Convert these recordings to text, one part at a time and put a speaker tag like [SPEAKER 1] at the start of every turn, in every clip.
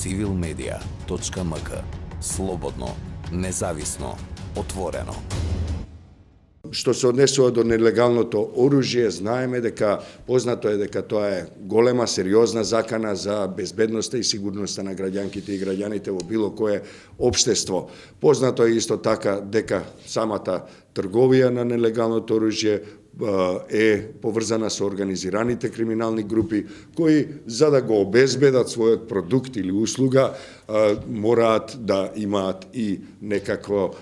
[SPEAKER 1] civilmedia.mk. Slobodno, nezavisno, otvoreno.
[SPEAKER 2] Što se odnesува до нелегалното оружје, знаеме дека познато е дека тоа е голема, сериозна закана за безбедноста и сигурноста на граѓанките и граѓаните во било кое општество. Познато е исто така дека самата трговија на нелегалното оружје е поврзана со организираните криминални групи кои за да го обезбедат својот продукт или услуга мораат да имаат и некакво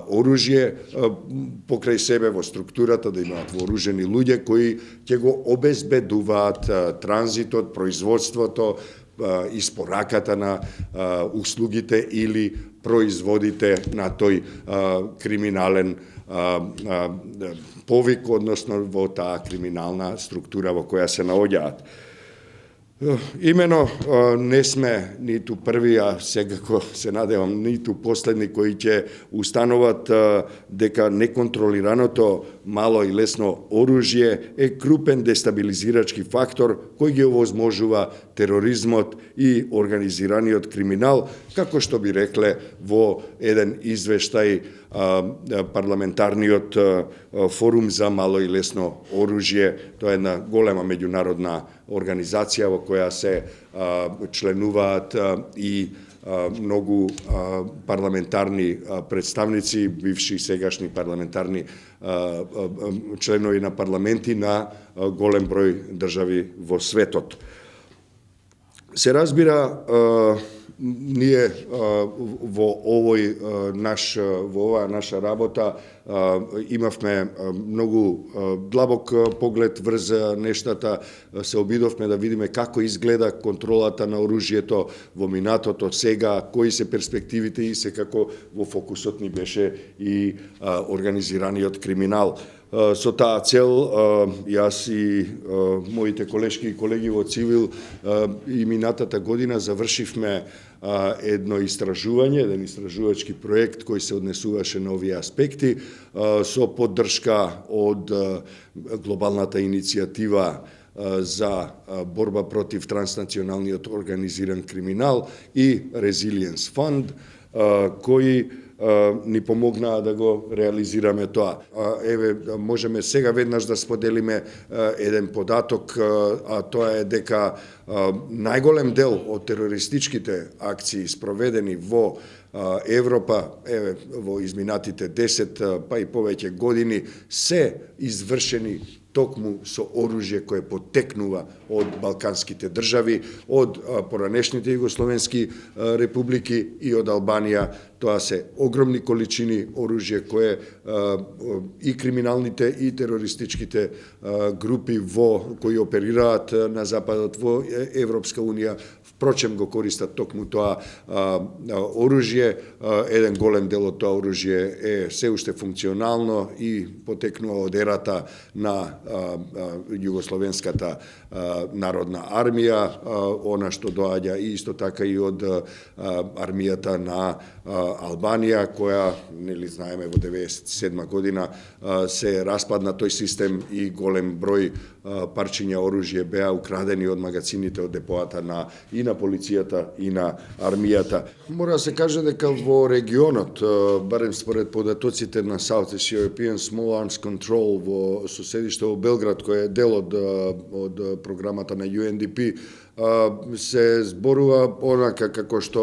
[SPEAKER 2] оружје покрај себе во структурата, да имаат вооружени луѓе кои ќе го обезбедуваат транзитот, производството, испораката на услугите или производите на тој криминален повик, односно во таа криминална структура во која се наоѓаат. Имено не сме ниту први, а секако се надевам ниту последни кои ќе установат дека неконтролираното мало и лесно оружје е крупен дестабилизирачки фактор кој ги овозможува тероризмот и организираниот криминал, како што би рекле во еден извештај парламентарниот форум за мало и лесно оружје. Тоа е една голема меѓународна организација во која се членуваат и многу парламентарни представници, бивши и сегашни парламентарни членови на парламенти на голем број држави во светот. Се разбира, ние во оваа наша работа имавме многу длабок поглед врз нештата, се обидовме да видиме како изгледа контролата на оружјето во минатото, сега, кои се перспективите и секако во фокусот ни беше и организираниот криминал. Со таа цел, јас и моите колешки и колеги во Цивил и минатата година завршивме едно истражување, еден истражувачки проект кој се однесуваше на овие аспекти со поддршка од глобалната иницијатива за борба против транснационалниот организиран криминал и Resilience Fund, кои ни помогнаа да го реализираме тоа. Еве, можеме сега веднаш да споделиме еден податок, а тоа е дека најголем дел од терористичките акции спроведени во Европа, еве, во изминатите 10 па и повеќе години, се извршени токму со оружје кое потекнува од балканските држави, од поранешните југословенски републики и од Албанија. Тоа се огромни количини оружје кое и криминалните и терористичките групи кои оперираат на западот во Европска унија, впрочем го користат токму тоа оружје. Еден голем дел од тоа оружје е се уште функционално и потекнува од ерата на југословенската народна армија, она што доаѓа и исто така и од армијата на Албанија, која, нели знаеме, во 1997 година се распадна тој систем и голем број парчиња оружје беа украдени од магазините, од депоата и на полицијата и на армијата. Мора да се каже дека во регионот, барем според податоците на Southeast European Small Arms Control во соседиште во Белград, кој е дел од програмата на UNDP, се зборува онака како што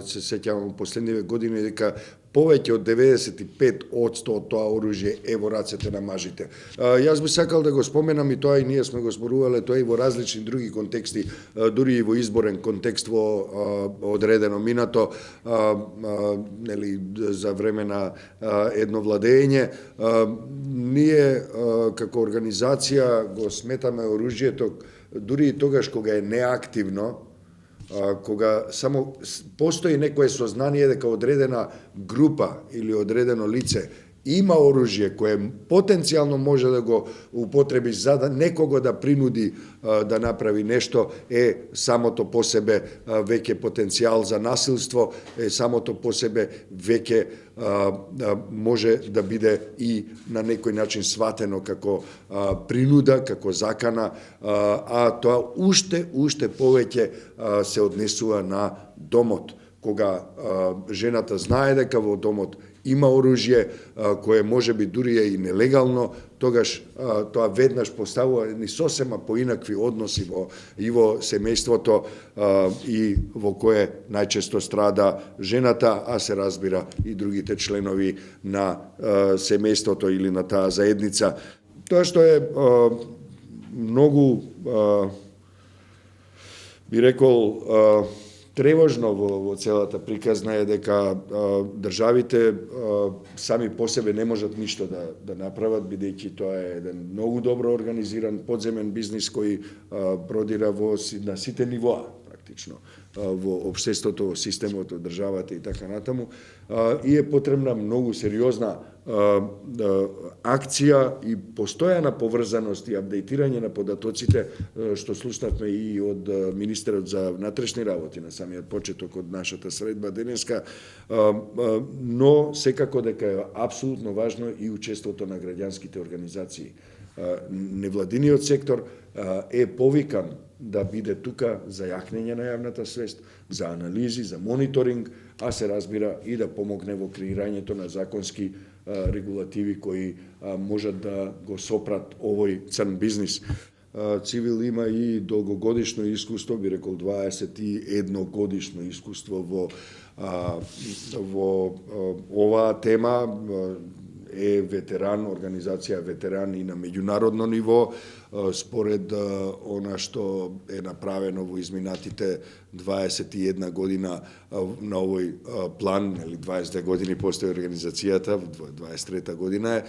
[SPEAKER 2] се сеќавам во последниве години, дека повеќе од 95% од тоа оружје е во рацете на мажите. Јас би сакал да го споменам и тоа, и ние сме го зборувале тоа и во различни други контексти, дури и во изборен контекст во одредено минато, нели, за време на едно владење. Ние како организација го сметаме оружјето дури и тогаш кога е неактивно, кога само постои некое сознание дека одредена група или одредено лице има оружје кое потенцијално може да го употреби за да некого да принуди да направи нешто, е самото по себе веќе потенцијал за насилство, е самото по себе веќе може да биде и на некој начин сватено како принуда, како закана, а тоа уште повеќе се однесува на домот, кога жената знае дека во домот има оружје кое може би дури е и нелегално, тогаш тоа веднаш поставува едни сосема поинакви односи и во семејството и во кое најчесто страда жената, а се разбира и другите членови на семејството или на таа заедница. Тоа што е многу, би рекол, тревожно во целата приказна е дека државите сами по себе не можат ништо да направат, бидејќи тоа е еден многу добро организиран подземен бизнис кој продира на сите нивоа, практично, во општеството, во системот, во државата и така натаму, и е потребна многу сериозна акција и постојана поврзаност и апдейтирање на податоците, што слушнавме и од министерот за внатрешни работи на самиот почеток од нашата средба денеска, но секако дека е апсолутно важно и учеството на граѓанските организации. Невладиниот сектор е повикан да биде тука за јакнење на јавната свест, за анализи, за мониторинг, а се разбира и да помогне во креирањето на законски регулативи кои можат да го сопрат овој црн бизнис. Цивил има и долгогодишно искуство, би рекол 21 годишно искуство во оваа тема, е ветеран, организација ветеран и на меѓународно ниво, според она што е направено во изминатите 21 година на овој план, или 22 години постои организацијата, 23 година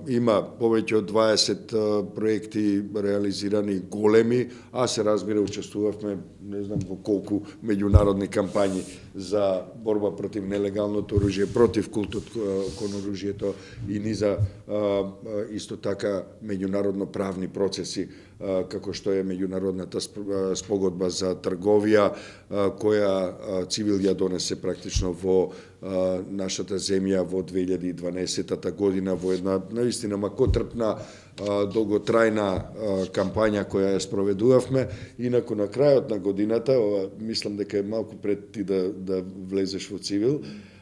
[SPEAKER 2] има повеќе од 20 проекти реализирани големи, а се разбира учествувавме не знам во колку меѓународни кампањи за борба против нелегалното оружје, против култот кон оружјето и низа исто така меѓународно правни процеси, како што е меѓународната спогодба за трговија, која Цивил ја донесе практично во нашата земја во 2012 година во една наистина макотрпна, долготрајна кампања која ја спроведувавме. Инаку на крајот на годината, мислам дека е малку пред ти да влезеш во Цивил,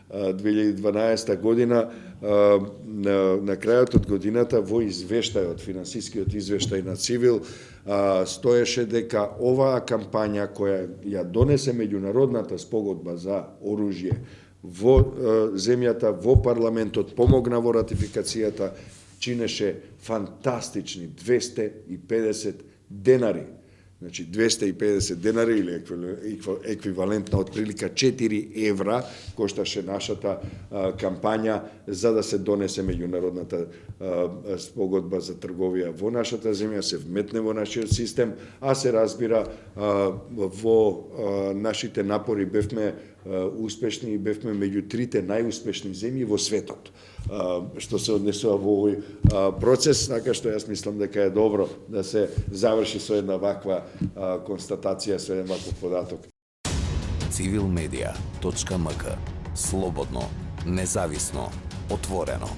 [SPEAKER 2] 2012 година, на крајот од годината во извештајот, финансискиот извештај на Цивил, стоеше дека оваа кампања која ја донесе меѓународната спогодба за оружје во земјата, во парламентот, помогна во ратификацијата, чинеше фантастични 250 денари. Значи 250 денари или еквивалент на отприлика 4 евра кошташе нашата кампања за да се донесе меѓународната спогодба за трговија во нашата земја, се вметне во нашиот систем, а се разбира во нашите напори бевме успешни и бевме меѓу трите најуспешни земји во светот, што се однесува во овој процес, така што јас мислам дека е добро да се заврши со една ваква констатација, со еден ваков податок.
[SPEAKER 1] Civilmedia.mk. Слободно, независно, отворено.